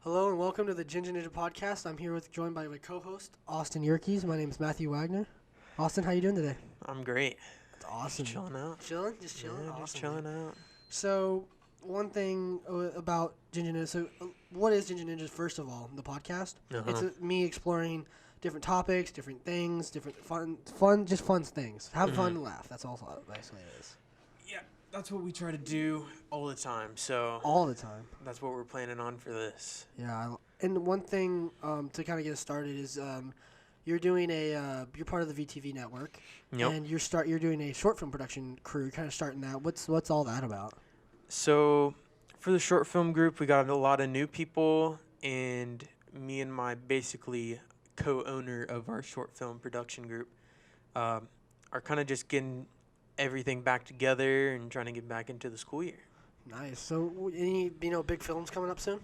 Hello and welcome to the Ginja Ninja podcast. I'm here joined by my co-host, Austin Yerkes. My name is Matthew Wagner. Austin, how you doing today? I'm great. That's awesome. Just chilling out. Chilling? Just chilling? Yeah, Awesome, just chilling man. out. So, one thing about Ginja Ninja. So, what is Ginja Ninja, first of all, the podcast? It's me exploring different topics, different things, different fun things. Have fun and laugh. That's all basically it is. Yeah, that's what we try to do all the time. So All the time. that's what we're planning on for this. Yeah. And one thing to kind of get us started is you're doing you're part of the VTV network. Yep. And you're doing a short film production crew, kind of starting that. What's all that about? So for the short film group, we got a lot of new people, and me and my basically co-owner of our short film production group are kind of just getting everything back together and trying to get back into the school year. Nice. So any big films coming up soon?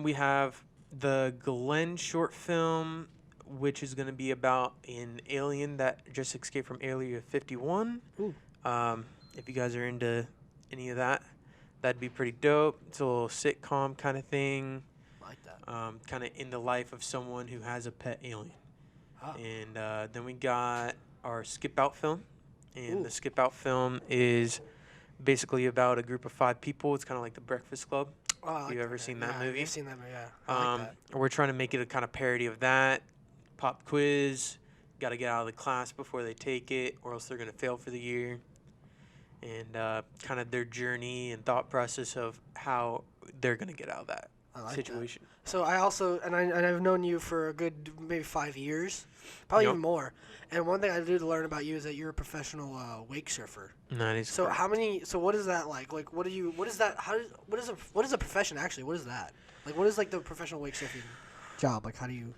We have the Glenn short film, which is going to be about an alien that just escaped from Area 51. Ooh. If you guys are into any of that, that'd be pretty dope. It's a little sitcom kind of thing. I like that. Kind of in the life of someone who has a pet alien. Ah. And then we got our Skip Out film. And Ooh. the Skip Out film is basically about a group of 5 people. It's kind of like the Breakfast Club. Oh, I like You ever that. seen that Yeah, movie? I've seen that movie, yeah. I like that. We're trying to make it a kind of parody of that. Pop quiz. Got to get out of the class before they take it, or else they're going to fail for the year. And kind of their journey and thought process of how they're going to get out of that situation. That. So I also, and I've known you for a good maybe 5 years, probably Yep. even more. And one thing I do to learn about you is that you're a professional wake surfer. That is So correct. So what is that like? Like, what is that? What is a profession actually? What is that? Like, what is like the professional wake surfing job? Like, how do you?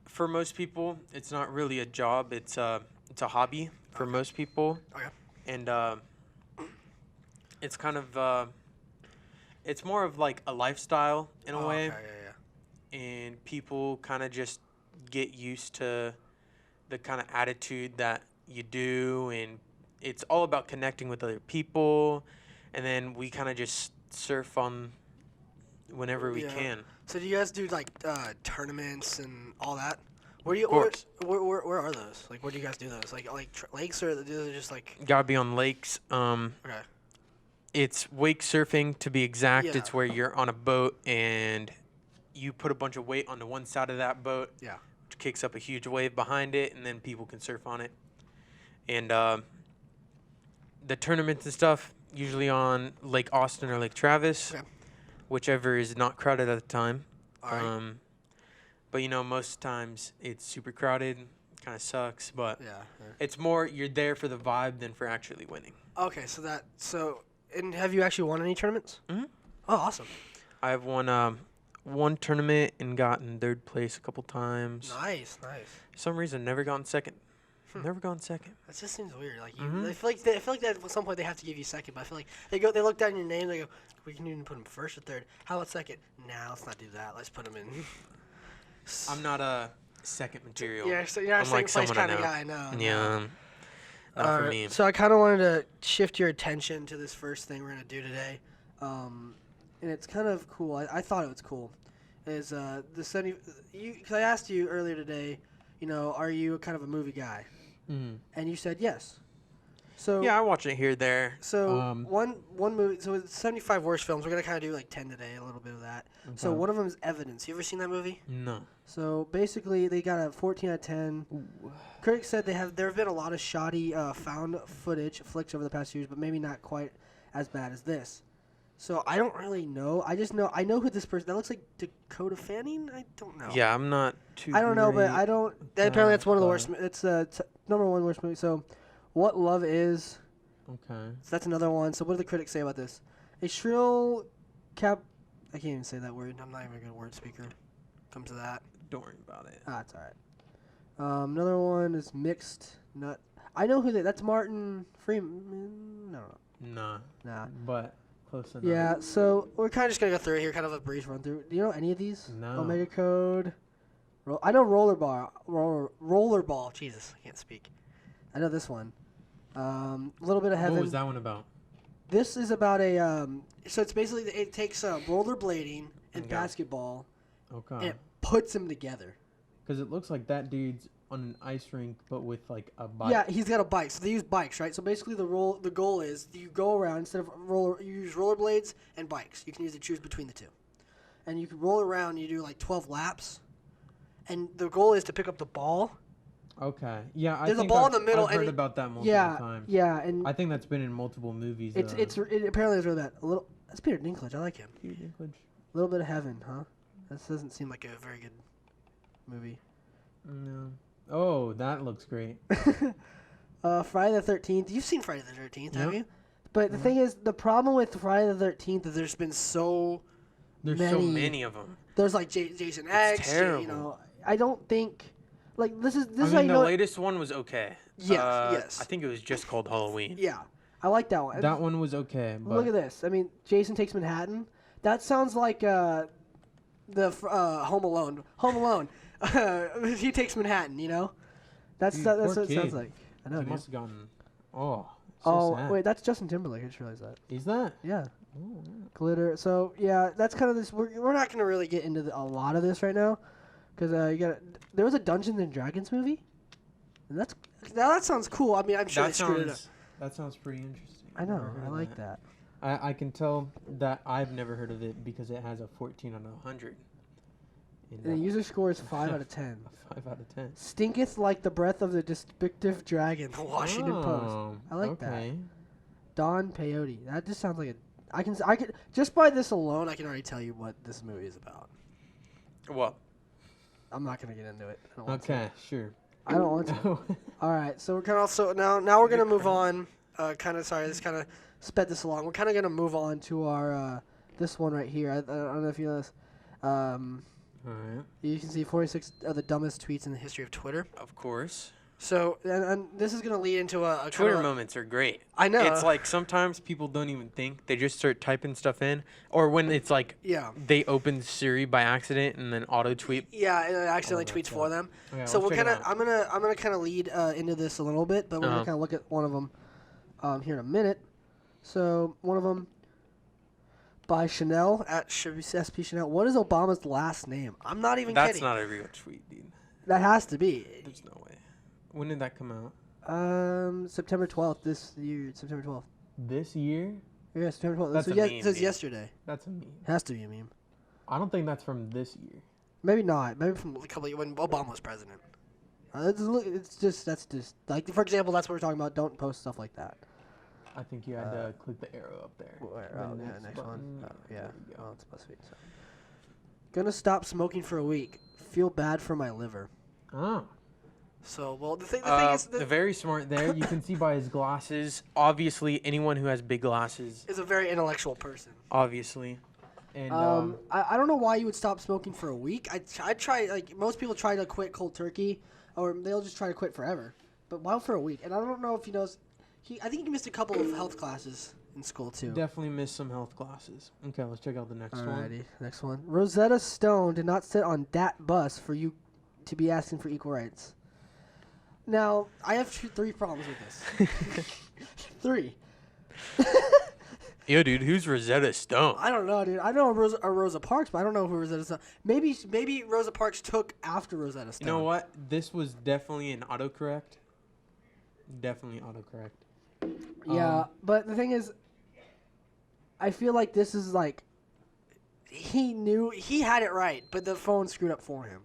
For most people, it's not really a job. It's a hobby for most people. Okay. And it's kind of it's more of like a lifestyle in a way. Okay, yeah. And people kind of just get used to the kind of attitude that you do, and it's all about connecting with other people, and then we kind of just surf on whenever we Yeah. can. So do you guys do like tournaments and all that? Where do you? Of course. Where are those? Like, where do you guys do those? Like lakes, or do they just like? Gotta be on lakes. Okay. It's wake surfing to be exact. Yeah. It's where you're on a boat and you put a bunch of weight onto one side of that boat. Yeah. Which kicks up a huge wave behind it, and then people can surf on it. And the tournaments and stuff usually on Lake Austin or Lake Travis, Okay. whichever is not crowded at the time. All right. But most times it's super crowded. Kind of sucks, but Yeah. it's more you're there for the vibe than for actually winning. Okay. And have you actually won any tournaments? Mhm. Oh, awesome. I've won one tournament and gotten 3rd place a couple times. Nice. For some reason, never gotten second. Never gone second. That just seems weird. Like Mhm. I feel like that at some point they have to give you second, but I feel like they look down your name, they go, we can even put him first or third. How about second? Nah, let's not do that. Let's put him in. I'm not a second material. Yeah, so you're not a I'm like second place someone I kind of know. guy. I know. Yeah. Not for me. So I kind of wanted to shift your attention to this first thing we're gonna do today, and it's kind of cool. I thought it was cool. Is the 70? Because I asked you earlier today, are you kind of a movie guy? Mhm. And you said yes. So Yeah, I watch it here, there. So one movie. So it's 75 worst films. We're gonna kind of do like 10 today, a little bit of that. So Okay. one of them is Evidence. You ever seen that movie? No. So basically, they got a 14 out of 10. Critics said there have been a lot of shoddy found footage flicks over the past years, but maybe not quite as bad as this. So I don't really know. I know who this person. That looks like Dakota Fanning. I don't know. Yeah, I'm not too. I don't know, but great I don't. with Apparently, that's one of the but- worst. It's number 1 worst movie. So, What Love Is. Okay. So that's another one. So what do the critics say about this? A shrill cap. I can't even say that word. I'm not even a good word speaker. Come to that. Don't worry about it. It's all right. Another one is Mixed Nut. I know who that's Martin Freeman. No. Nah. But close enough. Yeah. So we're kind of just gonna go through it here, kind of a brief run through. Do you know any of these? No. Omega Code. I know Rollerball. Jesus, I can't speak. I know this one. A little bit of Heaven. What was that one about? This is about a so it's basically it takes rollerblading and Okay. basketball and Okay. it puts them together. Because it looks like that dude's on an ice rink, but with like a bike. Yeah, he's got a bike. So they use bikes, right? So basically the goal is you go around instead of you use rollerblades and bikes. You can either choose between the two. And you can roll around, you do like 12 laps. And the goal is to pick up the ball. Okay. Yeah, I There's a think ball I've, in the middle, I've and heard it- about that multiple Yeah, times. yeah, and I think that's been in multiple movies. it apparently it's really bad. A little that's Peter Dinklage. I like him. Peter Dinklage. A little bit of heaven, huh? This doesn't seem like a very good movie. No. Oh, that looks great. Friday the 13th. You've seen Friday the 13th, have Yeah. you? But the thing is, the problem with Friday the 13th is there's been so There's many. so many of them. There's like Jason X. terrible. You know, I don't think like this is I how mean, you the know. latest one was okay. Yes. I think it was just called Halloween. Yeah, I like that one. That one was okay, but Look at this. I mean, Jason Takes Manhattan. That sounds like the Home Alone. Home Alone. He takes Manhattan. You know, that's Dude, that's poor what it sounds kid. like. I know. he Dude. must have gotten. Oh. So Oh sad. wait, that's Justin Timberlake. I just realized that. Is that? Yeah, Oh, glitter. So yeah, that's kind of this. We're not gonna really get into a lot of this right now, because there was a Dungeons and Dragons movie, and that sounds cool. I mean, I'm sure they screwed it up. That sounds pretty interesting. I know. Never heard I of like that. I can tell that I've never heard of it because it has a 14 out of 100. in And the user score is 5 out of 10. a 5 out of 10. Stinketh like the breath of the despictive dragon. The Washington Post. Oh, I like that. okay. Don Peyote. That just sounds like a. I could just by this alone, I can already tell you what this movie is about. Well, I'm not gonna get into it. I don't want to. Okay, sure. I don't want to. All right, so we're kind of also now we're gonna move on. This kind of sped this along. We're kind of gonna move on to our this one right here. I don't know if you know this. All right. You can see 46 of the dumbest tweets in the history of Twitter. of course. So and this is gonna lead into a Twitter kinda, moments are great. I know. It's like sometimes people don't even think. They just start typing stuff in. Or when it's like Yeah. they open Siri by accident and then auto tweet. Yeah, and it accidentally Oh, tweets that's for them. Okay, So let's we're check it kind of out. I'm gonna kind of lead into this a little bit, but we're gonna kind of look at one of them here in a minute. So one of them by Chanel at SP Chanel. What is Obama's last name? I'm not even That's kidding. not a real tweet, dude. That has to be. There's no way. When did that come out? September 12th this year. September 12th. This year? Yeah, September 12th. That's So a yeah, meme, it says dude. yesterday. That's a meme. Has to be a meme. I don't think that's from this year. Maybe not. Maybe from a couple of, when Obama was president. It's just that's just like for example, that's what we're talking about. Don't post stuff like that. I think you had to click the arrow up there. The Next one. button. Oh, yeah. There you go. Well, it's supposed to be. So. Gonna stop smoking for a week. Feel bad for my liver. Oh. So, well, the thing is, Very smart there. You can see by his glasses. Obviously, anyone who has big glasses, is a very intellectual person. obviously. And I don't know why you would stop smoking for a week. I'd try, like, most people try to quit cold turkey, or they'll just try to quit forever. But why for a week? And I don't know if he knows. I think he missed a couple of health classes in school, too. definitely missed some health classes. Okay, let's check out the next one. Alrighty, next one. Rosetta Stone did not sit on that bus for you to be asking for equal rights. Now, I have three problems with this. 3. Yo, dude, who's Rosetta Stone? I don't know, dude. I know Rosa Parks, but I don't know who Rosetta Stone. Maybe Rosa Parks took after Rosetta Stone. You know what? This was definitely an autocorrect. Definitely autocorrect. Yeah, but the thing is, I feel like this is like he had it right, but the phone screwed up for him.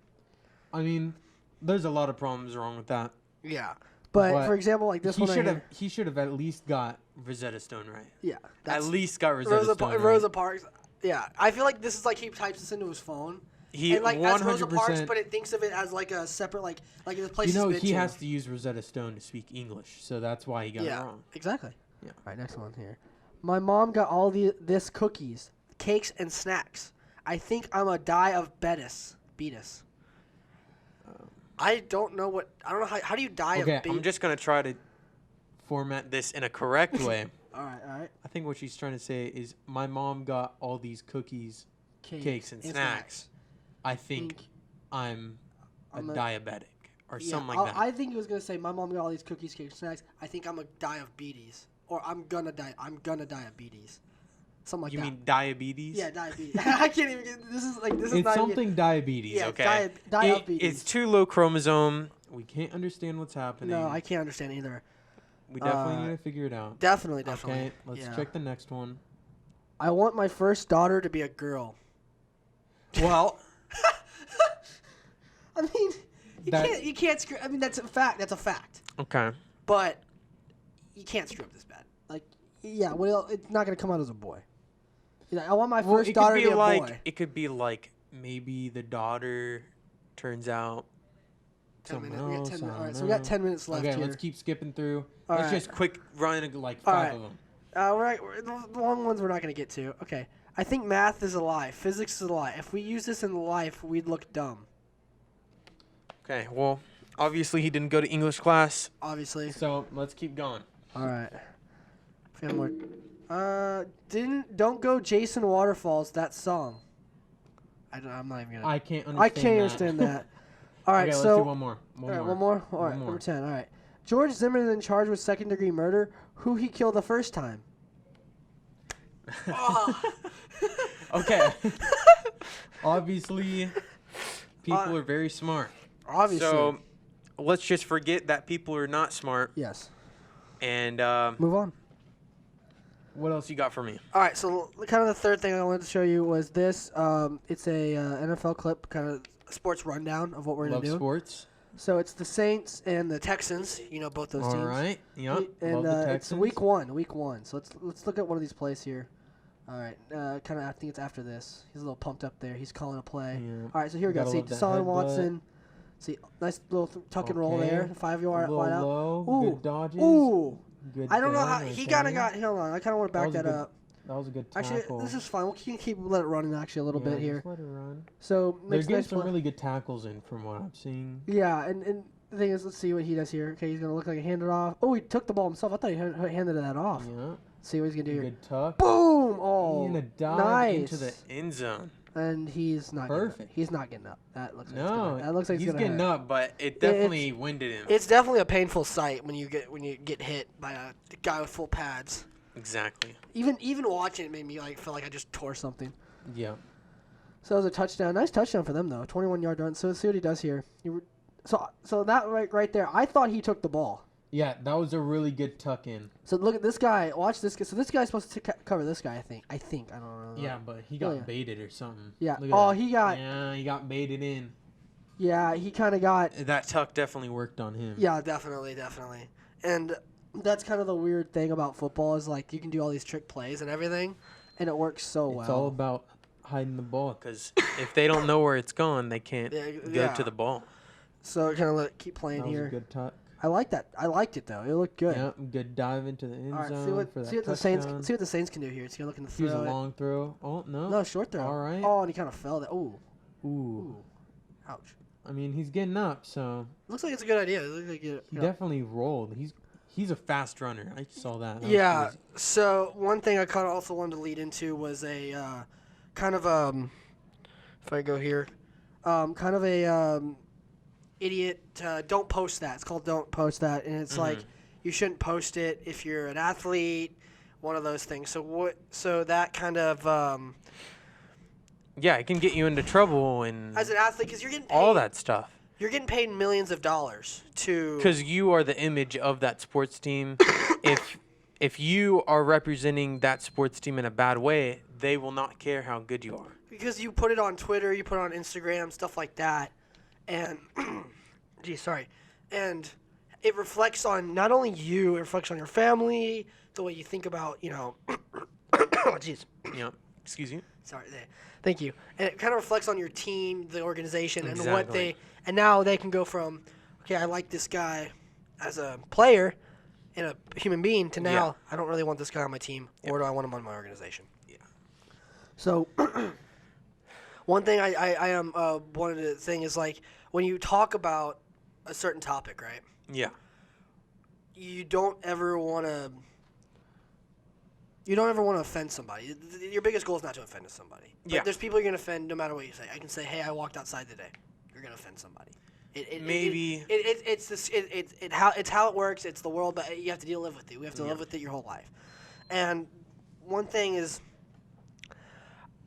I mean, there's a lot of problems wrong with that. Yeah, but for example, like this he one, should have. He should have at least got. Rosetta Stone, right? Yeah, At least got Rosetta Stone right. Rosa Parks. Yeah, I feel like this is like he types this into his phone. He And like as Rosa 100%. Parks, but it thinks of it as like a separate like this place. You know, he's been he to. has to use Rosetta Stone to speak English, so that's why he got it wrong. Exactly. Yeah. All right, next one here. My mom got all this cookies, cakes, and snacks. I think I'm a diabetes. Beatus. I don't know how do you die Okay, of beat? I'm just going to try to format this in a correct way. All right. I think what she's trying to say is, my mom got all these cookies, cakes, and snacks. I think I'm a diabetic or something like that. I think he was gonna say my mom got all these cookies, cakes, and snacks. I think I'm a diabetes. or I'm gonna die of diabetes. Something like You that. mean diabetes? Yeah, diabetes. I can't even get this is It's not something even, diabetes. yeah, Okay. diabetes. It's too low chromosome. We can't understand what's happening. No, I can't understand either. We definitely need to figure it out. Definitely. Okay, let's check the next one. I want my first daughter to be a girl. Well, I mean, you can't screw. I mean, that's a fact. That's a fact. okay. But you can't screw up this bad. Like, yeah, well, it's not gonna come out as a boy. I want my first daughter to be a boy. It could be like maybe the daughter turns out 10 someone minutes. else. All right, so we got 10 minutes left Okay, here. let's keep skipping through. All Let's right. just quick run like All 5 right. of them. The long ones we're not gonna get to. Okay, I think math is a lie. Physics is a lie. If we use this in life, we'd look dumb. Okay, well, obviously he didn't go to English class. Obviously. So let's keep going. All right. More. Don't go Jason Waterfalls, that song. I'm not even gonna. I can't understand. I can't understand that. All right, Okay, so let's do one more. All right, one more. All right, number 10. All right. George Zimmerman in charged with second-degree murder. Who he killed the first time? Okay. Obviously, people are very smart. Obviously. So let's just forget that people are not smart Yes. and Move on. what else you got for me? All right, so kind of the third thing I wanted to show you was this. It's a NFL clip, kind of sports rundown of what we're going Love to do. sports. So it's the Saints and the Texans. You know both those teams. All right. Yep. And Love the it's Texans. week one. So let's look at one of these plays here. All right, kind of I think it's after this. He's a little pumped up there. He's calling a play. Yeah. All right, so here we go. Gotta See, love that Deshaun headbutt. Watson. See, nice little tuck and roll Okay. there. 5-yard A little wide out. low. Ooh. Good dodges. Ooh. Good I don't know down how right he kind of there. got. Hold on, I kind of want to back was a that good up. That was a good tackle. Actually, this is fine. We can keep let it running actually a little bit Yeah, here. just let it run. So They're makes getting nice some play. really good tackles in from what I'm seeing. Yeah, and the thing is, let's see what he does here. Okay, he's gonna look like he handed off. Oh, he took the ball himself. I thought he handed that off. Yeah. See what he's gonna do here. Good tuck. Boom! Oh, And a dive nice. Into the end zone. And he's not Perfect. Getting up. He's not getting up. That looks like it's No, gonna, that looks like he's it's gonna getting hurt. up. But it definitely winded him. It's definitely a painful sight when you get hit by a guy with full pads. Exactly. Even watching it made me feel like I just tore something. Yeah. So it was a touchdown. Nice touchdown for them though. 21-yard run. So let's see what he does here. So that right there. I thought he took the ball. Yeah, that was a really good tuck in. So look at this guy. Watch this guy. So this guy's supposed to cover this guy. I think. I don't know. Yeah, but he got yeah. baited or something. Yeah. Look at Oh, that. he got. Yeah, he got baited in. Yeah, he kind of got. That tuck definitely worked. Worked on him. Yeah, definitely. And that's kind of the weird thing about football is like you can do all these trick plays and everything, and it works so well. It's all about hiding the ball. Because if they don't know where it's going, they can't go to the ball. So kind of keep playing That was here. a good tuck. I like that. I liked it though. It looked good. Yeah, good dive into the end All right, zone see for that what the touchdown. Saints see what the Saints can do here. It's gonna look in the Here's throw. a long throw. Oh no. No, short throw. All right. Oh, and he kind of fell. Ooh. Ooh. Ouch. I mean, he's getting up, so Looks like it's a good idea. It looks like he definitely rolled. He's a fast runner. I saw that. That was Yeah. crazy. So one thing I kind of also wanted to lead into was a kind of if I go here, kind of a idiot. Don't post that. It's called don't post that, and it's like you shouldn't post it if you're an athlete. One of those things. So that kind of Yeah, it can get you into trouble and as an athlete, because you're getting paid, all that stuff. You're getting paid millions of dollars to. Because you are the image of that sports team. If you are representing that sports team in a bad way, they will not care how good you are. Because you put it on Twitter, you put it on Instagram, stuff like that, and and it reflects on not only you, it reflects on your family, the way you think about, oh, jeez. You know, excuse you. Sorry, thank you. And it kind of reflects on your team, the organization, and what Exactly. and now they can go from, okay, I like this guy as a player and a human being, to now, Yeah. I don't really want this guy on my team, or do I want him on my organization? Yeah. So, one thing I wanted to think is like when you talk about a certain topic, right? Yeah. You don't ever want to offend somebody. Your biggest goal is not to offend somebody. But Yeah. there's people you're gonna offend no matter what you say. I can say, "Hey, I walked outside today." You're gonna offend somebody, It's how it works. It's the world, but you have to live with it. We have to live with it your whole life. And one thing is,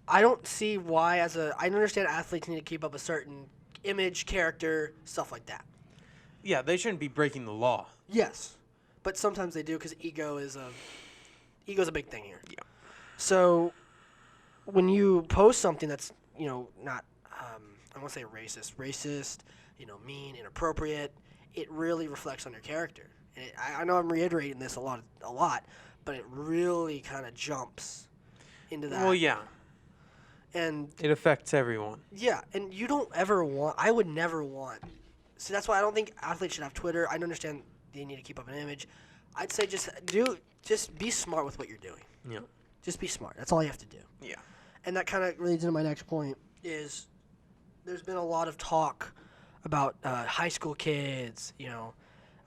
I don't see why I understand athletes need to keep up a certain image, character, stuff like that. Yeah, they shouldn't be breaking the law. Yes, but sometimes they do because ego's a big thing here. Yeah. So when you post something that's not I won't say racist, mean, inappropriate, it really reflects on your character. And I know I'm reiterating this a lot, but it really kind of jumps into that. Well, yeah. And it affects everyone. Yeah, and you don't ever want. I would never want. See, that's why I don't think athletes should have Twitter. I understand they need to keep up an image. I'd say just be smart with what you're doing. Yeah. Just be smart. That's all you have to do. Yeah. And that kind of leads into my next point is there's been a lot of talk about high school kids,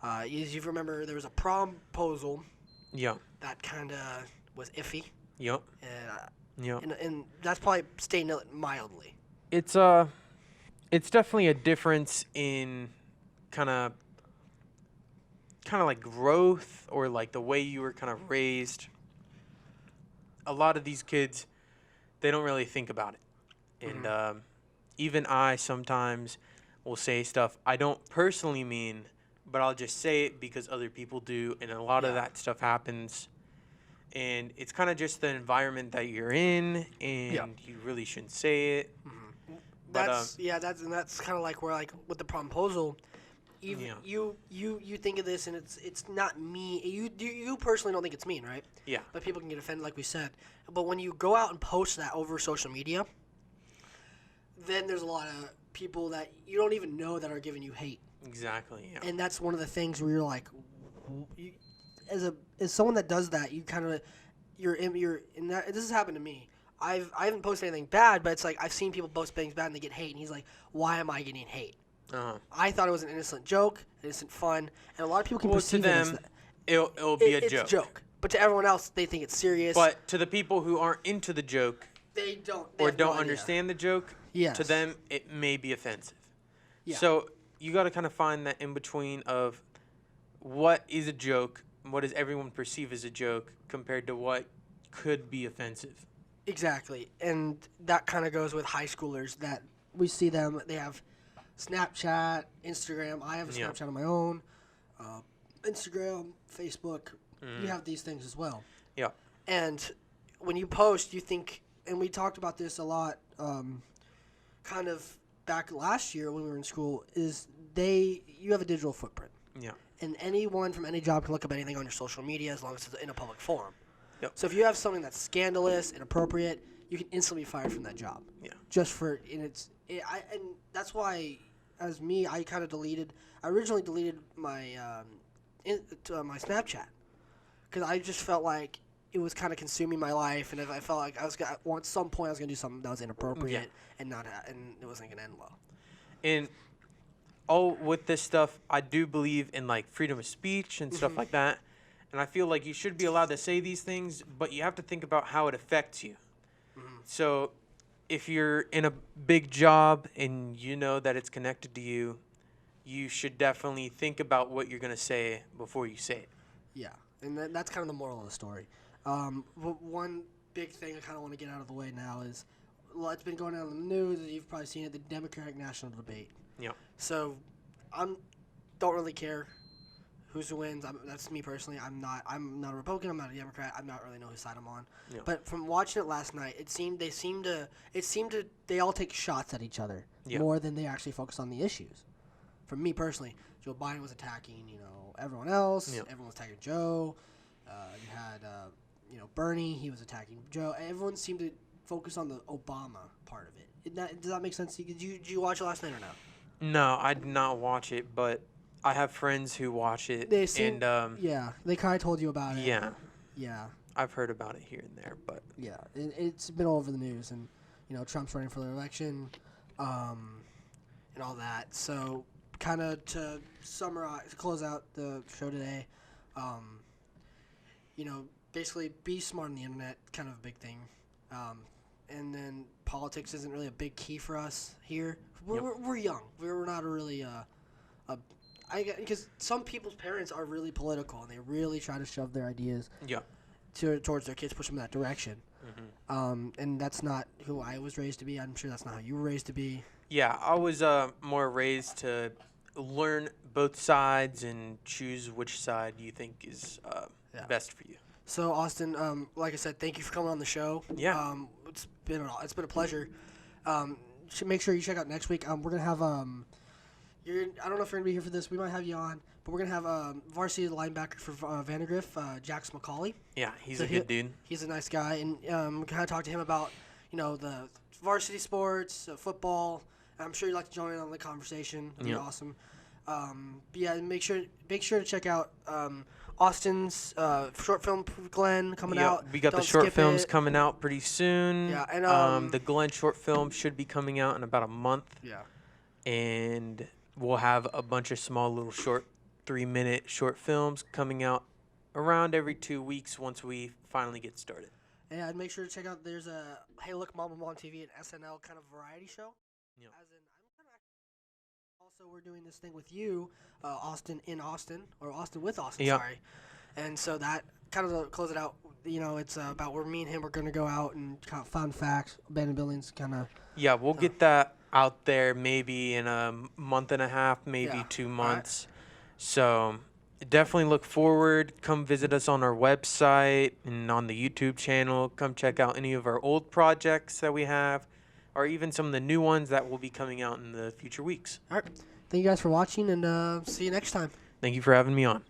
as you remember, there was a promposal. Yeah. That kind of was iffy. Yep. And that's probably stating it mildly. It's definitely a difference in kind of like growth or like the way you were kind of raised. A lot of these kids, they don't really think about it. And even I sometimes will say stuff I don't personally mean, but I'll just say it because other people do, and a lot of that stuff happens. And it's kind of just the environment that you're in, and you really shouldn't say it. Mm-hmm. But, that's kind of like where, like, with the promposal, even you think of this, and it's not me. You personally don't think it's mean, right? Yeah. But people can get offended, like we said. But when you go out and post that over social media, then there's a lot of people that you don't even know that are giving you hate. Exactly. Yeah. And that's one of the things where you're like, as someone that does that, you kind of you're in that. This has happened to me. I haven't posted anything bad, but it's like I've seen people post things bad and they get hate, and he's like, why am I getting hate? I thought it was an innocent joke, innocent fun, and a lot of people can perceive to them, it'll be a joke. It's a joke. But to everyone else, they think it's serious. But to the people who aren't into the joke, they don't understand the joke, to them it may be offensive. Yeah. So you got to kind of find that in between of what is a joke, what does everyone perceive as a joke, compared to what could be offensive. Exactly, and that kind of goes with high schoolers that we see them. They have Snapchat, Instagram. I have a Snapchat of my own. Instagram, Facebook. You have these things as well. Yeah. And when you post, you think, and we talked about this a lot, kind of back last year when we were in school, is you have a digital footprint. Yeah. And anyone from any job can look up anything on your social media as long as it's in a public forum. Yep. So if you have something that's scandalous, inappropriate, you can instantly be fired from that job. Yeah. Just for and that's why, as me, I kind of deleted. I originally deleted my my Snapchat because I just felt like it was kind of consuming my life, and if I felt like at some point I was gonna do something that was inappropriate and it wasn't gonna end well. And with this stuff, I do believe in like freedom of speech and stuff like that. And I feel like you should be allowed to say these things, but you have to think about how it affects you. Mm-hmm. So if you're in a big job and you know that it's connected to you, you should definitely think about what you're going to say before you say it. Yeah, and that's kind of the moral of the story. One big thing I kind of want to get out of the way now is, it's been going on in the news, you've probably seen it, the Democratic National Debate. Yeah. So don't really care who wins. That's me personally. I'm not a Republican. I'm not a Democrat. I'm not really know whose side I'm on. Yeah. But from watching it last night, they all take shots at each other more than they actually focus on the issues. For me personally, Joe Biden was attacking everyone else. Yeah. Everyone was attacking Joe. You had Bernie. He was attacking Joe. Everyone seemed to focus on the Obama part of it. Does that make sense to you? Did you watch it last night or no? No, I did not watch it, but I have friends who watch it, they kind of told you about it. Yeah. I've heard about it here and there, but it's been all over the news, and Trump's running for the election, and all that. So, kind of to close out the show today, basically be smart on the internet, kind of a big thing, and then politics isn't really a big key for us here. We're young. We're not really because some people's parents are really political and they really try to shove their ideas towards their kids, push them in that direction. And that's not who I was raised to be. I'm sure that's not how you were raised to be. Yeah, I was more raised to learn both sides and choose which side you think is best for you. So Austin, like I said, thank you for coming on the show. Yeah. It's been a pleasure. Make sure you check out next week. We're gonna have I don't know if you're gonna be here for this. We might have you on, but we're gonna have varsity linebacker for Vandegrift, Jax McCauley. Yeah, he's a good dude. He's a nice guy, and we kind of talk to him about the varsity sports, football. I'm sure you'd like to join in on the conversation. That'd be awesome. But yeah, make sure to check out Austin's short film Glenn coming out. We got the short films coming out pretty soon. Yeah, and the Glenn short film should be coming out in about a month. Yeah. And we'll have a bunch of small little 3-minute short films coming out around every 2 weeks once we finally get started. Yeah, and make sure to check out. There's a Hey Look Mom, I'm on TV, an SNL kind of variety show. Yeah. Also, we're doing this thing with you, Austin with Austin. Yeah. Sorry. And so that kind of close it out. It's about where me and him are going to go out and kind of fun facts, abandoned buildings, kind of. Yeah, we'll get that out there maybe in a month and a half, maybe 2 months. Right. So definitely look forward. Come visit us on our website and on the YouTube channel. Come check out any of our old projects that we have, or even some of the new ones that will be coming out in the future weeks. All right. Thank you guys for watching, and see you next time. Thank you for having me on.